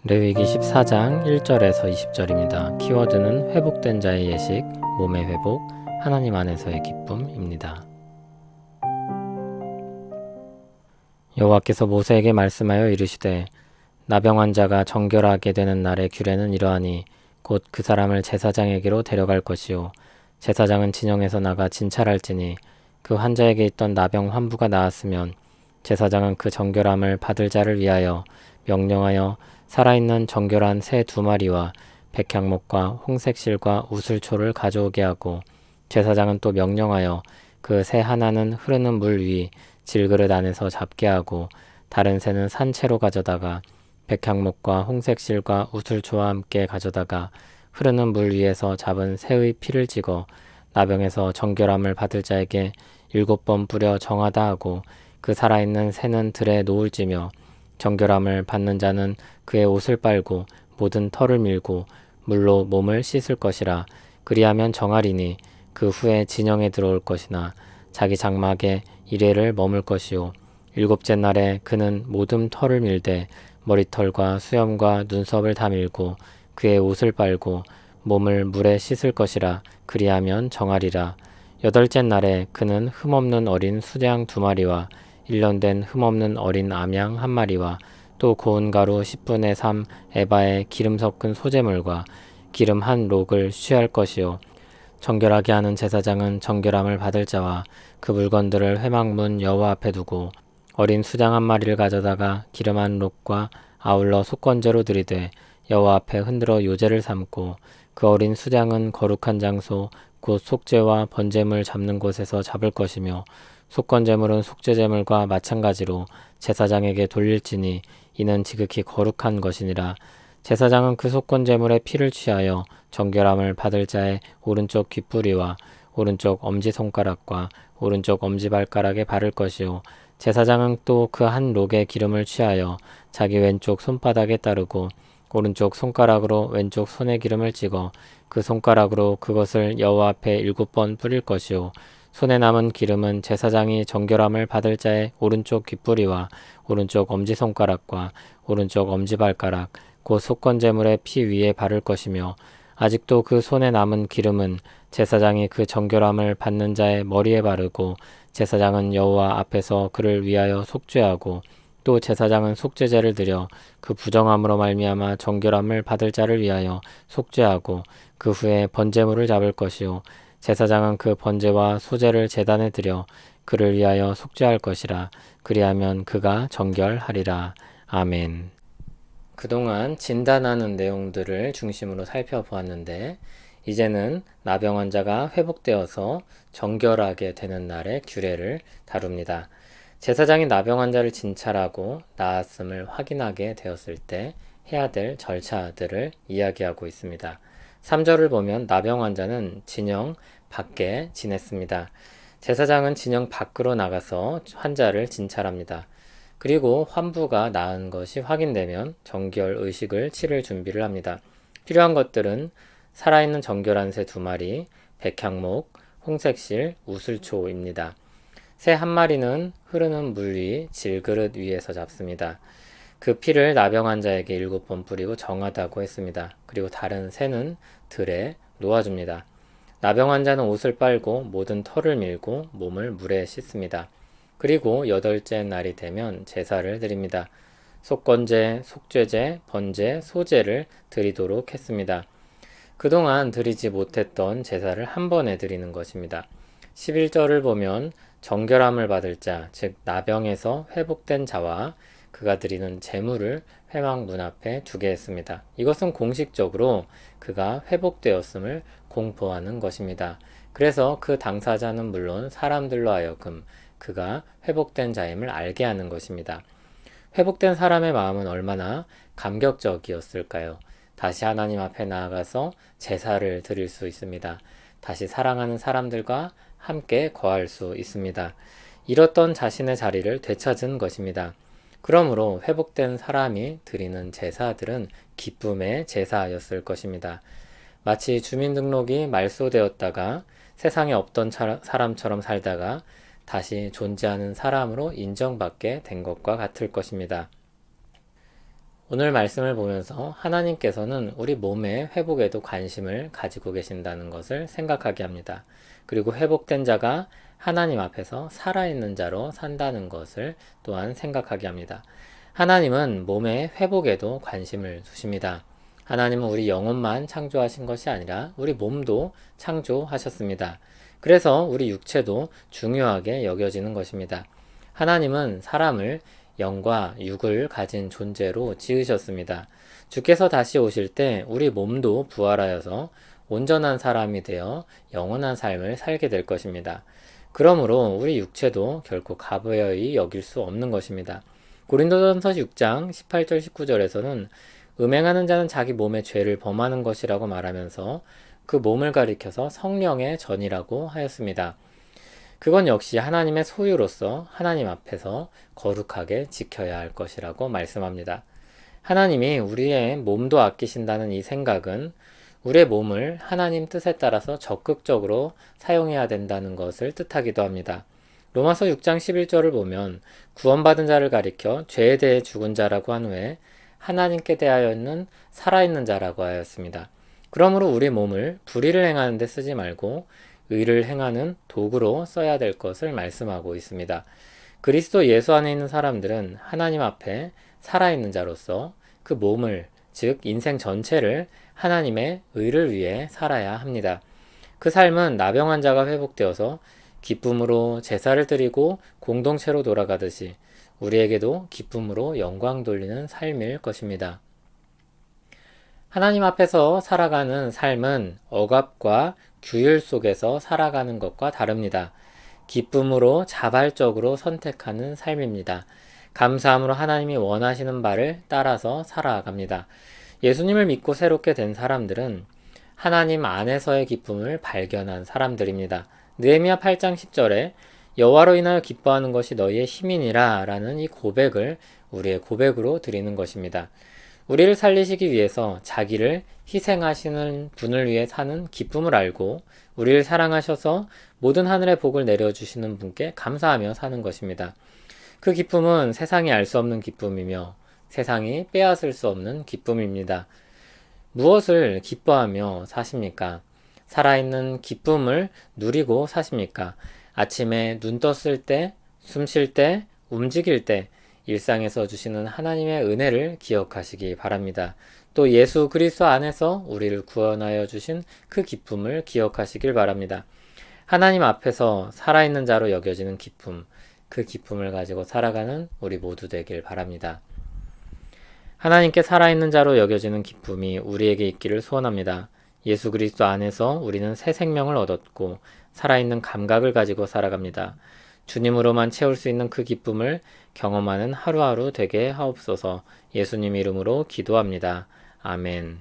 레위기 14장 1절에서 20절입니다. 키워드는 회복된 자의 예식, 몸의 회복, 하나님 안에서의 기쁨입니다. 여호와께서 모세에게 말씀하여 이르시되 나병 환자가 정결하게 되는 날의 규례는 이러하니 곧 그 사람을 제사장에게로 데려갈 것이요 제사장은 진영에서 나가 진찰할지니 그 환자에게 있던 나병 환부가 나았으면 제사장은 그 정결함을 받을 자를 위하여 명령하여 살아있는 정결한 새 2마리와 백향목과 홍색실과 우슬초를 가져오게 하고 제사장은 또 명령하여 그 새 하나는 흐르는 물 위 질그릇 안에서 잡게 하고 다른 새는 산채로 가져다가 백향목과 홍색실과 우슬초와 함께 가져다가 흐르는 물 위에서 잡은 새의 피를 찍어 나병에서 정결함을 받을 자에게 7번 뿌려 정하다 하고 그 살아있는 새는 들에 놓을지며 정결함을 받는 자는 그의 옷을 빨고 모든 털을 밀고 물로 몸을 씻을 것이라. 그리하면 정하리니 그 후에 진영에 들어올 것이나 자기 장막에 이레를 머물 것이요 7째 날에 그는 모든 털을 밀되 머리털과 수염과 눈썹을 다 밀고 그의 옷을 빨고 몸을 물에 씻을 것이라. 그리하면 정하리라. 8째 날에 그는 흠없는 어린 수양 2마리와 1년 된 흠없는 어린 암양 1마리와 또 고운 가루 10분의 3 에바의 기름 섞은 소재물과 기름 1록을 취할 것이요 정결하게 하는 제사장은 정결함을 받을 자와 그 물건들을 회막문 여호와 앞에 두고 어린 수장 1마리를 가져다가 기름 1록과 아울러 속건제로 드리되 여호와 앞에 흔들어 요제를 삼고 그 어린 수장은 거룩한 장소 곧 속죄와 번제물 잡는 곳에서 잡을 것이며 속건제물은 속죄제물과 마찬가지로 제사장에게 돌릴지니 이는 지극히 거룩한 것이니라. 제사장은 그 속건제물의 피를 취하여 정결함을 받을 자의 오른쪽 귓부리와 오른쪽 엄지손가락과 오른쪽 엄지발가락에 바를 것이요 제사장은 또 그 1록의 기름을 취하여 자기 왼쪽 손바닥에 따르고 오른쪽 손가락으로 왼쪽 손에 기름을 찍어 그 손가락으로 그것을 여호와 앞에 7번 뿌릴 것이요 손에 남은 기름은 제사장이 정결함을 받을 자의 오른쪽 귓부리와 오른쪽 엄지손가락과 오른쪽 엄지발가락 곧 속건제물의 피 위에 바를 것이며 아직도 그 손에 남은 기름은 제사장이 그 정결함을 받는 자의 머리에 바르고 제사장은 여호와 앞에서 그를 위하여 속죄하고 또 제사장은 속죄제를 드려 그 부정함으로 말미암아 정결함을 받을 자를 위하여 속죄하고 그 후에 번제물을 잡을 것이요 제사장은 그 번제와 소제를 제단에 드려 그를 위하여 속죄할 것이라. 그리하면 그가 정결하리라. 아멘. 그동안 진단하는 내용들을 중심으로 살펴보았는데 이제는 나병 환자가 회복되어서 정결하게 되는 날의 규례를 다룹니다. 제사장이 나병 환자를 진찰하고 나았음을 확인하게 되었을 때 해야 될 절차들을 이야기하고 있습니다. 3절을 보면 나병 환자는 진영 밖에 지냈습니다. 제사장은 진영 밖으로 나가서 환자를 진찰합니다. 그리고 환부가 나은 것이 확인되면 정결 의식을 치를 준비를 합니다. 필요한 것들은 살아있는 정결한 새 2마리, 백향목, 홍색실, 우슬초입니다. 새 1마리는 흐르는 물 위 질그릇 위에서 잡습니다. 그 피를 나병 환자에게 7번 뿌리고 정하다고 했습니다. 그리고 다른 새는 들에 놓아줍니다. 나병 환자는 옷을 빨고 모든 털을 밀고 몸을 물에 씻습니다. 그리고 8째 날이 되면 제사를 드립니다. 속건제, 속죄제, 번제, 소제를 드리도록 했습니다. 그동안 드리지 못했던 제사를 한 번에 드리는 것입니다. 11절을 보면 정결함을 받을 자, 즉 나병에서 회복된 자와 그가 드리는 제물을 회막 문 앞에 두게 했습니다. 이것은 공식적으로 그가 회복되었음을 공포하는 것입니다. 그래서 그 당사자는 물론 사람들로 하여금 그가 회복된 자임을 알게 하는 것입니다. 회복된 사람의 마음은 얼마나 감격적이었을까요? 다시 하나님 앞에 나아가서 제사를 드릴 수 있습니다. 다시 사랑하는 사람들과 함께 거할 수 있습니다. 잃었던 자신의 자리를 되찾은 것입니다. 그러므로 회복된 사람이 드리는 제사들은 기쁨의 제사였을 것입니다. 마치 주민등록이 말소되었다가 세상에 없던 사람처럼 살다가 다시 존재하는 사람으로 인정받게 된 것과 같을 것입니다. 오늘 말씀을 보면서 하나님께서는 우리 몸의 회복에도 관심을 가지고 계신다는 것을 생각하게 합니다. 그리고 회복된 자가 하나님 앞에서 살아있는 자로 산다는 것을 또한 생각하게 합니다. 하나님은 몸의 회복에도 관심을 두십니다. 하나님은 우리 영혼만 창조하신 것이 아니라 우리 몸도 창조하셨습니다. 그래서 우리 육체도 중요하게 여겨지는 것입니다. 하나님은 사람을 영과 육을 가진 존재로 지으셨습니다. 주께서 다시 오실 때 우리 몸도 부활하여서 온전한 사람이 되어 영원한 삶을 살게 될 것입니다. 그러므로 우리 육체도 결코 가벼이 여길 수 없는 것입니다. 고린도전서 6장 18절 19절에서는 음행하는 자는 자기 몸의 죄를 범하는 것이라고 말하면서 그 몸을 가리켜서 성령의 전이라고 하였습니다. 그건 역시 하나님의 소유로서 하나님 앞에서 거룩하게 지켜야 할 것이라고 말씀합니다. 하나님이 우리의 몸도 아끼신다는 이 생각은 우리의 몸을 하나님 뜻에 따라서 적극적으로 사용해야 된다는 것을 뜻하기도 합니다. 로마서 6장 11절을 보면 구원받은 자를 가리켜 죄에 대해 죽은 자라고 한 후에 하나님께 대하여는 살아있는 자라고 하였습니다. 그러므로 우리 몸을 불의를 행하는 데 쓰지 말고 의를 행하는 도구로 써야 될 것을 말씀하고 있습니다. 그리스도 예수 안에 있는 사람들은 하나님 앞에 살아있는 자로서 그 몸을, 즉 인생 전체를 하나님의 의를 위해 살아야 합니다. 그 삶은 나병 환자가 회복되어서 기쁨으로 제사를 드리고 공동체로 돌아가듯이 우리에게도 기쁨으로 영광 돌리는 삶일 것입니다. 하나님 앞에서 살아가는 삶은 억압과 규율 속에서 살아가는 것과 다릅니다. 기쁨으로 자발적으로 선택하는 삶입니다. 감사함으로 하나님이 원하시는 바를 따라서 살아갑니다. 예수님을 믿고 새롭게 된 사람들은 하나님 안에서의 기쁨을 발견한 사람들입니다. 느헤미야 8장 10절에 여호와로 인하여 기뻐하는 것이 너희의 힘이니라 라는 이 고백을 우리의 고백으로 드리는 것입니다. 우리를 살리시기 위해서 자기를 희생하시는 분을 위해 사는 기쁨을 알고 우리를 사랑하셔서 모든 하늘의 복을 내려주시는 분께 감사하며 사는 것입니다. 그 기쁨은 세상이 알 수 없는 기쁨이며 세상이 빼앗을 수 없는 기쁨입니다. 무엇을 기뻐하며 사십니까? 살아있는 기쁨을 누리고 사십니까? 아침에 눈 떴을 때, 숨 쉴 때, 움직일 때 일상에서 주시는 하나님의 은혜를 기억하시기 바랍니다. 또 예수 그리스도 안에서 우리를 구원하여 주신 그 기쁨을 기억하시길 바랍니다. 하나님 앞에서 살아있는 자로 여겨지는 기쁨, 그 기쁨을 가지고 살아가는 우리 모두 되길 바랍니다. 하나님께 살아있는 자로 여겨지는 기쁨이 우리에게 있기를 소원합니다. 예수 그리스도 안에서 우리는 새 생명을 얻었고 살아있는 감각을 가지고 살아갑니다. 주님으로만 채울 수 있는 그 기쁨을 경험하는 하루하루 되게 하옵소서. 예수님 이름으로 기도합니다. 아멘.